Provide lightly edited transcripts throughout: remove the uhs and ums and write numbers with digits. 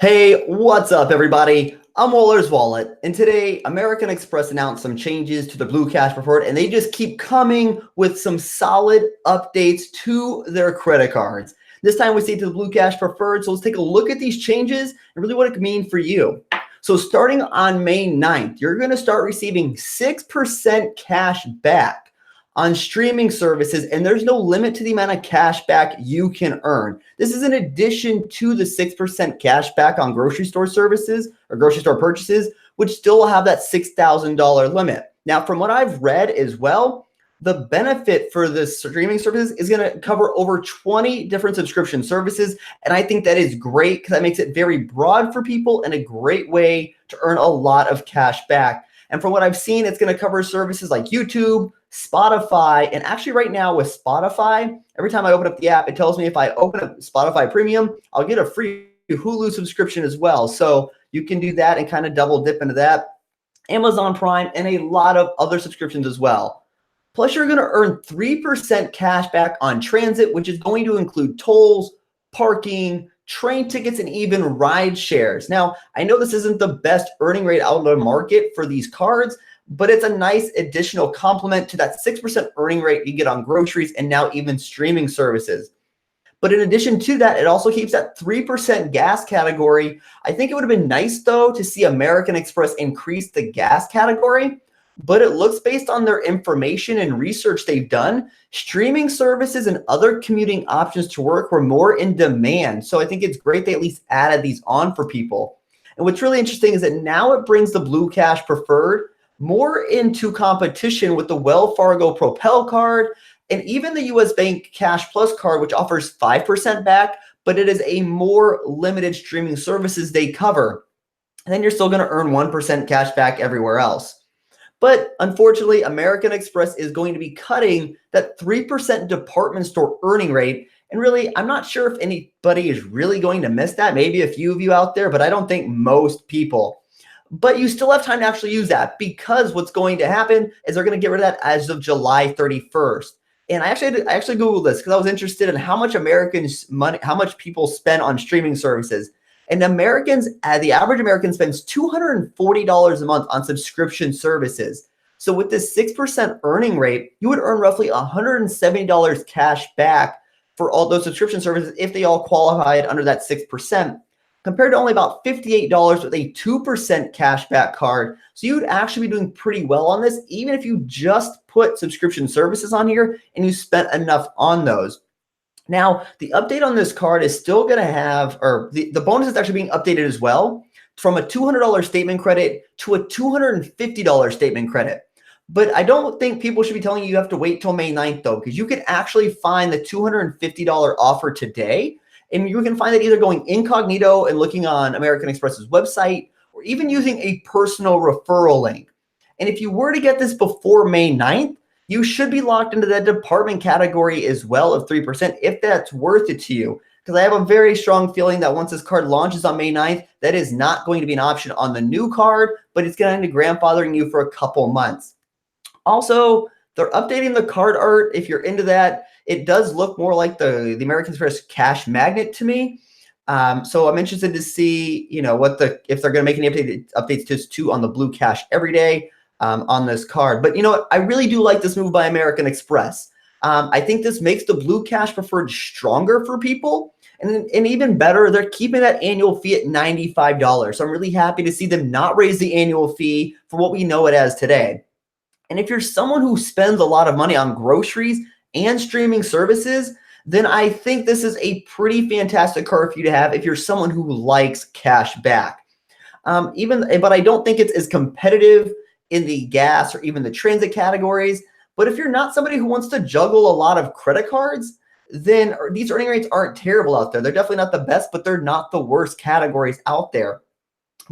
Hey, what's up, everybody? I'm Waller's Wallet, and today American Express announced some changes to the Blue Cash Preferred, and they just keep coming with some solid updates to their credit cards. This time we see to the Blue Cash Preferred, so let's take a look at these changes and really what it could mean for you. So starting on May 9th, you're going to start receiving 6% cash back on streaming services, and there's no limit to the amount of cash back you can earn. This is in addition to the 6% cash back on grocery store services or grocery store purchases, which still will have that $6,000 limit. Now, from what I've read as well, the benefit for the streaming services is going to cover over 20 different subscription services. And I think that is great because that makes it very broad for people and a great way to earn a lot of cash back. And from what I've seen, it's going to cover services like YouTube, Spotify, and actually right now with Spotify, every time I open up the app, it tells me if I open up Spotify Premium, I'll get a free Hulu subscription as well. So you can do that and kind of double dip into that. Amazon Prime and a lot of other subscriptions as well. Plus, you're going to earn 3% cash back on transit, which is going to include tolls, parking, train tickets, and even ride shares. Now, I know this isn't the best earning rate out of the market for these cards, but it's a nice additional complement to that 6% earning rate you get on groceries and now even streaming services. But in addition to that, it also keeps that 3% gas category. I think it would have been nice, though, to see American Express increase the gas category, but it looks based on their information and research they've done, streaming services and other commuting options to work were more in demand. So I think it's great they at least added these on for people. And what's really interesting is that now it brings the Blue Cash Preferred more into competition with the Wells Fargo Propel card and even the US Bank Cash Plus card, which offers 5% back, but it is a more limited streaming services they cover. And then you're still going to earn 1% cash back everywhere else. But unfortunately, American Express is going to be cutting that 3% department store earning rate. And really, I'm not sure if anybody is really going to miss that. Maybe a few of you out there, but I don't think most people. But you still have time to actually use that because what's going to happen is they're going to get rid of that as of July 31st. And I actually Googled this because I was interested in how much how much people spend on streaming services. And the average American spends $240 a month on subscription services. So with this 6% earning rate, you would earn roughly $170 cash back for all those subscription services if they all qualified under that 6%, compared to only about $58 with a 2% cash back card. So you'd actually be doing pretty well on this, even if you just put subscription services on here and you spent enough on those. Now, the update on this card is still going to have, or the bonus is actually being updated as well from a $200 statement credit to a $250 statement credit. But I don't think people should be telling you have to wait till May 9th, though, because you can actually find the $250 offer today. And you can find it either going incognito and looking on American Express's website or even using a personal referral link. And if you were to get this before May 9th, you should be locked into that department category as well of 3% if that's worth it to you. Because I have a very strong feeling that once this card launches on May 9th, that is not going to be an option on the new card, but it's going to end up grandfathering you for a couple months. Also, they're updating the card art. If you're into that, it does look more like the American Express cash magnet to me. So I'm interested to see, if they're going to make any updates to on the Blue Cash every day on this card. But you know what? I really do like this move by American Express. I think this makes the Blue Cash Preferred stronger for people. And even better, they're keeping that annual fee at $95. So I'm really happy to see them not raise the annual fee for what we know it as today. And if you're someone who spends a lot of money on groceries and streaming services, then I think this is a pretty fantastic card for you to have if you're someone who likes cash back. But I don't think it's as competitive in the gas or even the transit categories. But if you're not somebody who wants to juggle a lot of credit cards, then these earning rates aren't terrible out there. They're definitely not the best, but they're not the worst categories out there.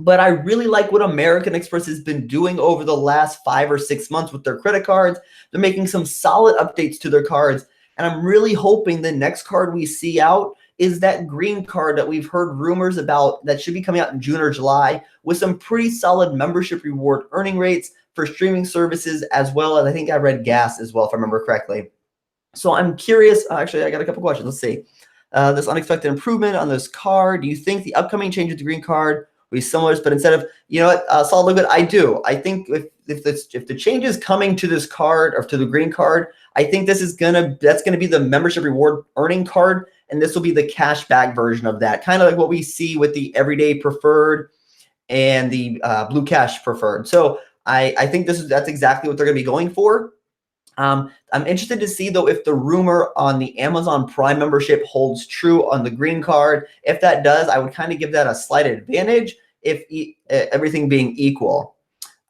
But I really like what American Express has been doing over the last 5 or 6 months with their credit cards. They're making some solid updates to their cards. And I'm really hoping the next card we see out is that green card that we've heard rumors about that should be coming out in June or July with some pretty solid membership reward earning rates for streaming services, as well as I think I read gas as well, if I remember correctly. So I'm curious. Actually, I got a couple questions. Let's see. this unexpected improvement on this card. Do you think the upcoming changes to green card will be similar, but instead of, you know what, Solid Liquid, I do. I think if the changes coming to this card or to the green card, I think that's gonna be the membership reward earning card, and this will be the cash back version of that, kind of like what we see with the everyday preferred and the blue cash preferred. So I think that's exactly what they're gonna be going for. I'm interested to see, though, if the rumor on the Amazon Prime membership holds true on the green card. If that does, I would kind of give that a slight advantage if everything being equal.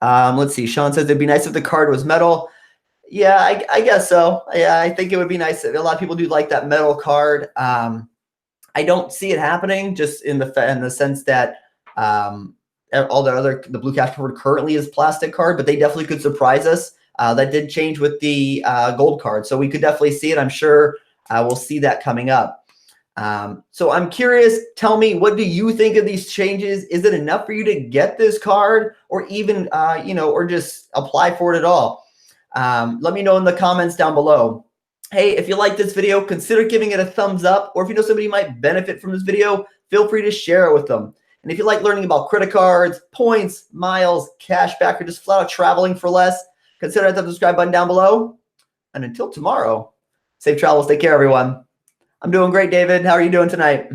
Let's see. Sean says it'd be nice if the card was metal. Yeah, I guess so. Yeah, I think it would be nice. A lot of people do like that metal card. I don't see it happening, just in the sense that all the blue cash preferred currently is plastic card, but they definitely could surprise us. That did change with the gold card, so we could definitely see it. I'm sure we'll see that coming up. So I'm curious, tell me, what do you think of these changes? Is it enough for you to get this card, or even, or just apply for it at all? Let me know in the comments down below. Hey, if you like this video, consider giving it a thumbs up, or if you know somebody might benefit from this video, feel free to share it with them. And if you like learning about credit cards, points, miles, cash back, or just flat out traveling for less, consider hitting the subscribe button down below. And until tomorrow, safe travels. Take care, everyone. I'm doing great, David. How are you doing tonight?